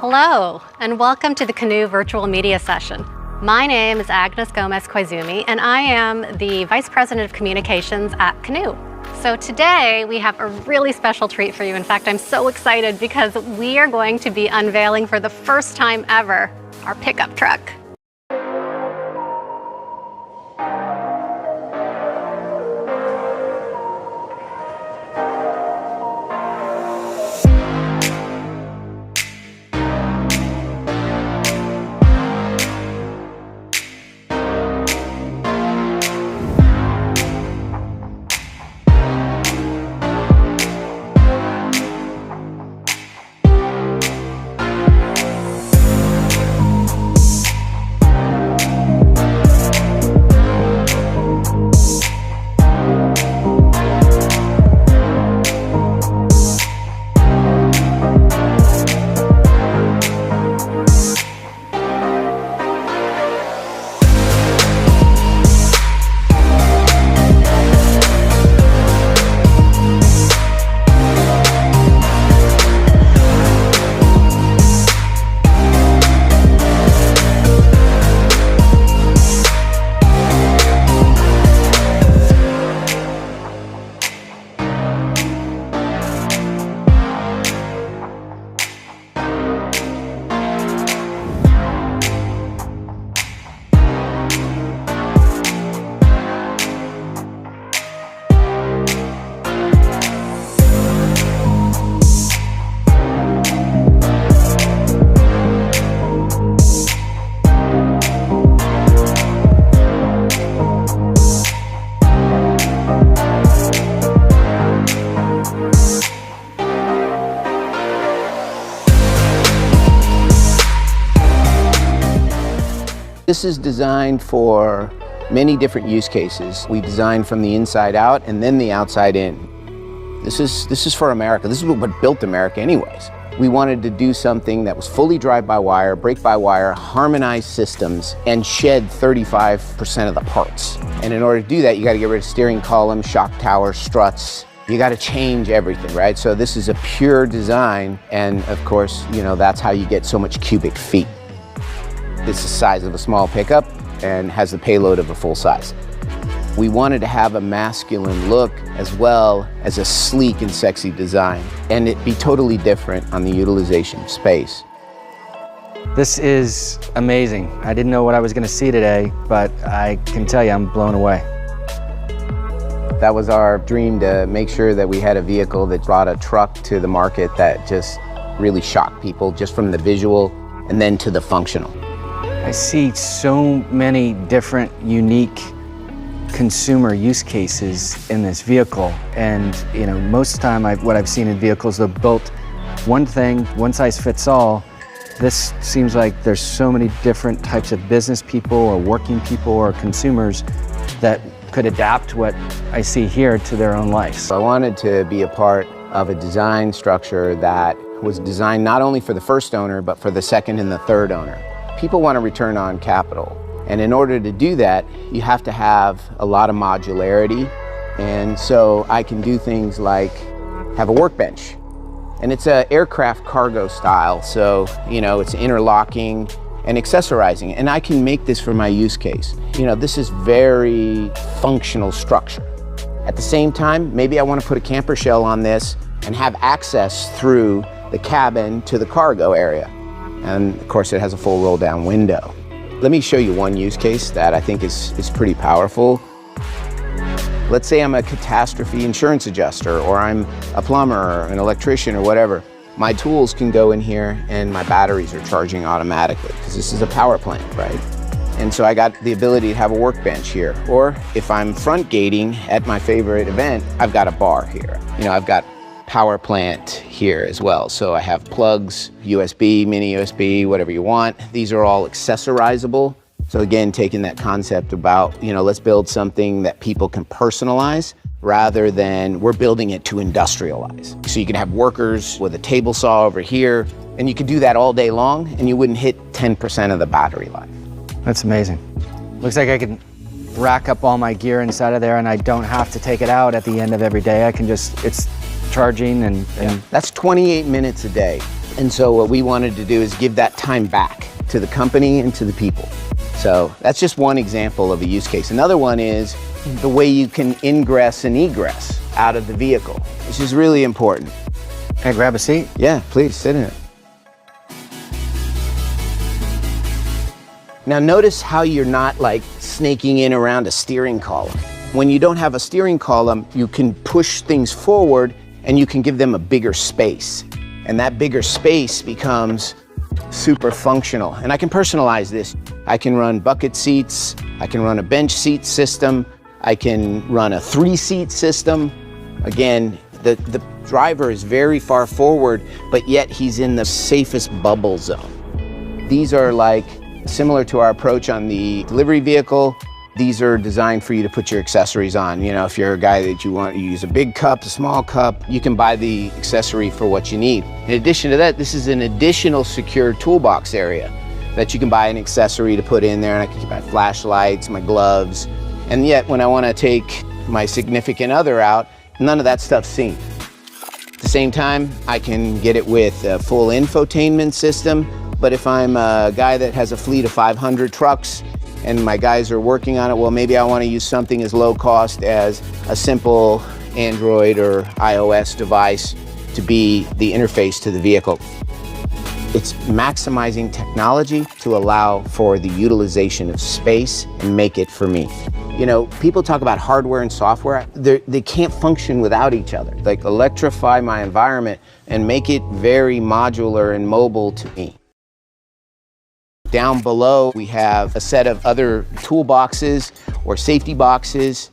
Hello, and welcome to the CANOO virtual media session. My name is Agnes Gomez-Koizumi, and I am the Vice President of Communications at CANOO. So today we have a really special treat for you. In fact, I'm so excited because we are going to be unveiling for the first time ever our pickup truck. This is designed for many different use cases. We designed from the inside out and then the outside in. This is for America. This is what built America anyways. We wanted to do something that was fully drive-by-wire, brake-by-wire, harmonized systems, and shed 35% of the parts. And in order to do that, you got to get rid of steering column, shock tower, struts. You got to change everything, right? So this is a pure design, and of course, you know, that's how you get so much cubic feet. It's the size of a small pickup and has the payload of a full size. We wanted to have a masculine look as well as a sleek and sexy design, and it be totally different on the utilization of space. This is amazing. I didn't know what I was going to see today, but I can tell you I'm blown away. That was our dream, to make sure that we had a vehicle that brought a truck to the market that just really shocked people, just from the visual and then to the functional. I see so many different, unique consumer use cases in this vehicle. And you know, most of the time what I've seen in vehicles, they're built one thing, one size fits all. This seems like there's so many different types of business people or working people or consumers that could adapt what I see here to their own lives. I wanted to be a part of a design structure that was designed not only for the first owner, but for the second and the third owner. People want a return on capital. And in order to do that, you have to have a lot of modularity. And so I can do things like have a workbench. And it's an aircraft cargo style. So, you know, it's interlocking and accessorizing. And I can make this for my use case. You know, this is very functional structure. At the same time, maybe I want to put a camper shell on this and have access through the cabin to the cargo area. And of course, it has a full roll down window. Let me show you one use case that I think is pretty powerful. Let's say I'm a catastrophe insurance adjuster, or I'm a plumber or an electrician or whatever. My tools can go in here and my batteries are charging automatically because this is a power plant, right? And so I got the ability to have a workbench here. Or if I'm front gating at my favorite event, I've got a bar here. You know, I've got power plant here as well. So I have plugs, USB, mini USB, whatever you want. These are all accessorizable. So again, taking that concept about, you know, let's build something that people can personalize rather than we're building it to industrialize. So you can have workers with a table saw over here, and you could do that all day long and you wouldn't hit 10% of the battery life. That's amazing. Looks like I can rack up all my gear inside of there and I don't have to take it out at the end of every day. I can just, it's charging and That's 28 minutes a day. And so what we wanted to do is give that time back to the company and to the people. So that's just one example of a use case. Another one is the way you can ingress and egress out of the vehicle, which is really important. Can I grab a seat? Yeah, please sit in it. Now notice how you're not like snaking in around a steering column. When you don't have a steering column, you can push things forward and you can give them a bigger space. And that bigger space becomes super functional. And I can personalize this. I can run bucket seats, I can run a bench seat system, I can run a 3-seat system. Again, the driver is very far forward, but yet he's in the safest bubble zone. These are like similar to our approach on the delivery vehicle. These are designed for you to put your accessories on. You know, if you're a guy that you use a big cup, a small cup, you can buy the accessory for what you need. In addition to that, this is an additional secure toolbox area that you can buy an accessory to put in there, and I can keep my flashlights, my gloves, and yet when I want to take my significant other out, none of that stuff's seen. At the same time, I can get it with a full infotainment system, but if I'm a guy that has a fleet of 500 trucks and my guys are working on it, well, maybe I want to use something as low cost as a simple Android or iOS device to be the interface to the vehicle. It's maximizing technology to allow for the utilization of space and make it for me. You know, people talk about hardware and software. They can't function without each other. Like, electrify my environment and make it very modular and mobile to me. Down below, we have a set of other toolboxes or safety boxes.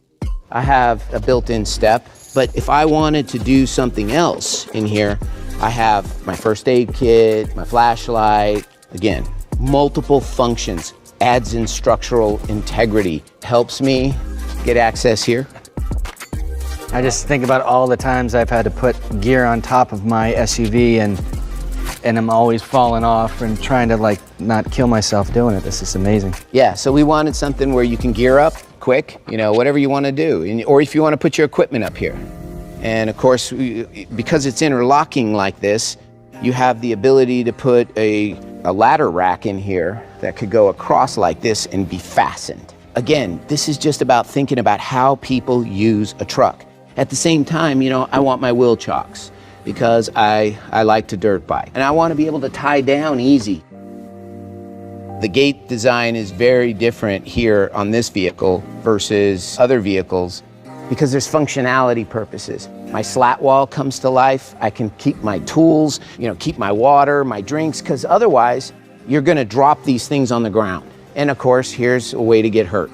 I have a built-in step, but if I wanted to do something else in here, I have my first aid kit, my flashlight. Again, multiple functions, adds in structural integrity, helps me get access here. I just think about all the times I've had to put gear on top of my SUV and I'm always falling off and trying to like not kill myself doing it. This is amazing. Yeah, so we wanted something where you can gear up quick, you know, whatever you want to do, or if you want to put your equipment up here. And of course, because it's interlocking like this, you have the ability to put a ladder rack in here that could go across like this and be fastened. Again, this is just about thinking about how people use a truck. At the same time, you know, I want my wheel chocks because I like to dirt bike and I want to be able to tie down easy. The gate design is very different here on this vehicle versus other vehicles because there's functionality purposes. My slat wall comes to life. I can keep my tools, you know, keep my water, my drinks, because otherwise you're gonna drop these things on the ground. And of course, here's a way to get hurt,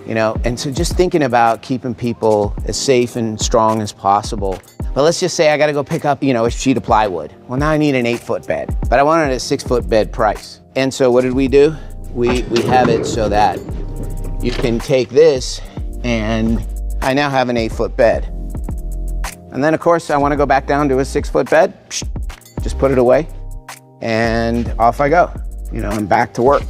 you know? And so just thinking about keeping people as safe and strong as possible. But let's just say I gotta go pick up, you know, a sheet of plywood. Well, now I need an 8-foot bed, but I wanted a 6-foot bed price. And so what did we do? We have it so that you can take this and I now have an 8-foot bed. And then of course I want to go back down to a 6-foot bed, just put it away and off I go. You know, I'm back to work.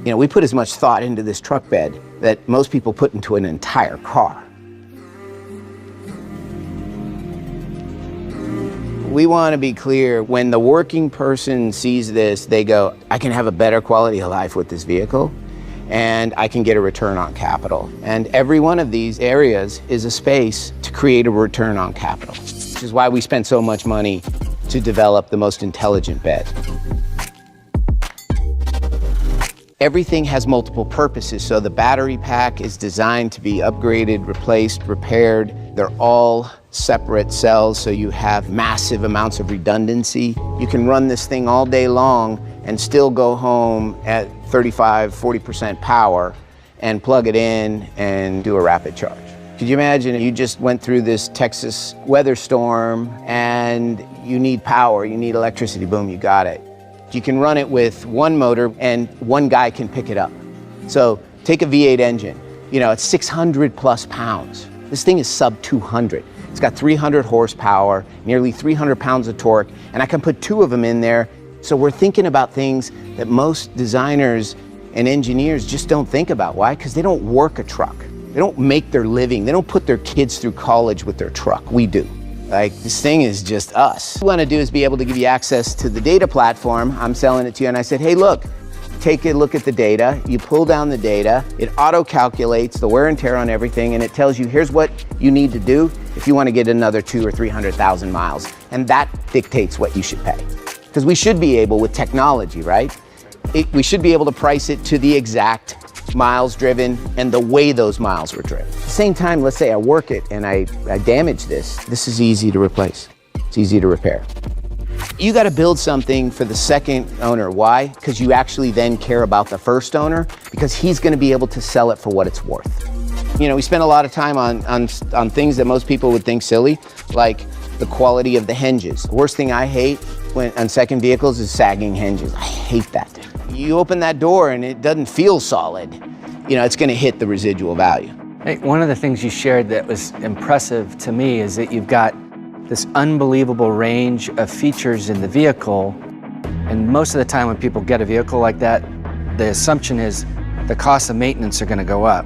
You know, we put as much thought into this truck bed that most people put into an entire car. We want to be clear, when the working person sees this, they go, I can have a better quality of life with this vehicle and I can get a return on capital. And every one of these areas is a space to create a return on capital, which is why we spend so much money to develop the most intelligent bed. Everything has multiple purposes, so the battery pack is designed to be upgraded, replaced, repaired. They're all separate cells, so you have massive amounts of redundancy. You can run this thing all day long and still go home at 35, 40% power and plug it in and do a rapid charge. Could you imagine if you just went through this Texas weather storm and you need power, you need electricity, boom, you got it. You can run it with one motor and one guy can pick it up. So take a V8 engine, you know, it's 600 plus pounds. This thing is sub 200. It's got 300 horsepower, nearly 300 pounds of torque, and I can put 2 of them in there. So we're thinking about things that most designers and engineers just don't think about. Why? Because they don't work a truck. They don't make their living. They don't put their kids through college with their truck. We do. Like, this thing is just us. What we want to do is be able to give you access to the data platform. I'm selling it to you, and I said, hey, look, take a look at the data. You pull down the data, it auto-calculates the wear and tear on everything, and it tells you, here's what you need to do if you want to get another 200,000 or 300,000 miles. And that dictates what you should pay. Because we should be able, with technology, right? We should be able to price it to the exact miles driven and the way those miles were driven. At the same time, let's say I work it and I damage this. This is easy to replace. It's easy to repair. You got to build something for the second owner. Why? Because you actually then care about the first owner, because he's going to be able to sell it for what it's worth. You know, we spend a lot of time on things that most people would think silly, like the quality of the hinges. The worst thing I hate on second vehicles is sagging hinges. I hate that. You open that door and it doesn't feel solid. You know, it's going to hit the residual value. Hey, one of the things you shared that was impressive to me is that you've got this unbelievable range of features in the vehicle. And most of the time when people get a vehicle like that, the assumption is the cost of maintenance are going to go up.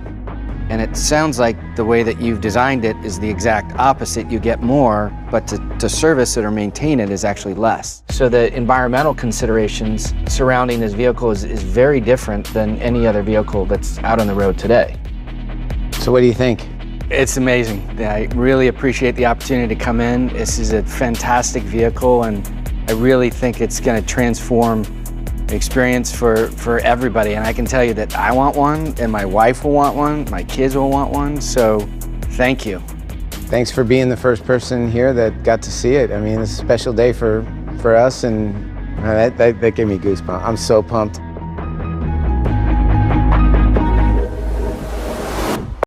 And it sounds like the way that you've designed it is the exact opposite. You get more, but to service it or maintain it is actually less. So the environmental considerations surrounding this vehicle is very different than any other vehicle that's out on the road today. So what do you think? It's amazing. I really appreciate the opportunity to come in. This is a fantastic vehicle, and I really think it's going to transform experience for everybody. And I can tell you that I want one, and my wife will want one, my kids will want one, so thank you. Thanks for being the first person here that got to see it. I mean, it's a special day for us, and that gave me goosebumps. I'm so pumped.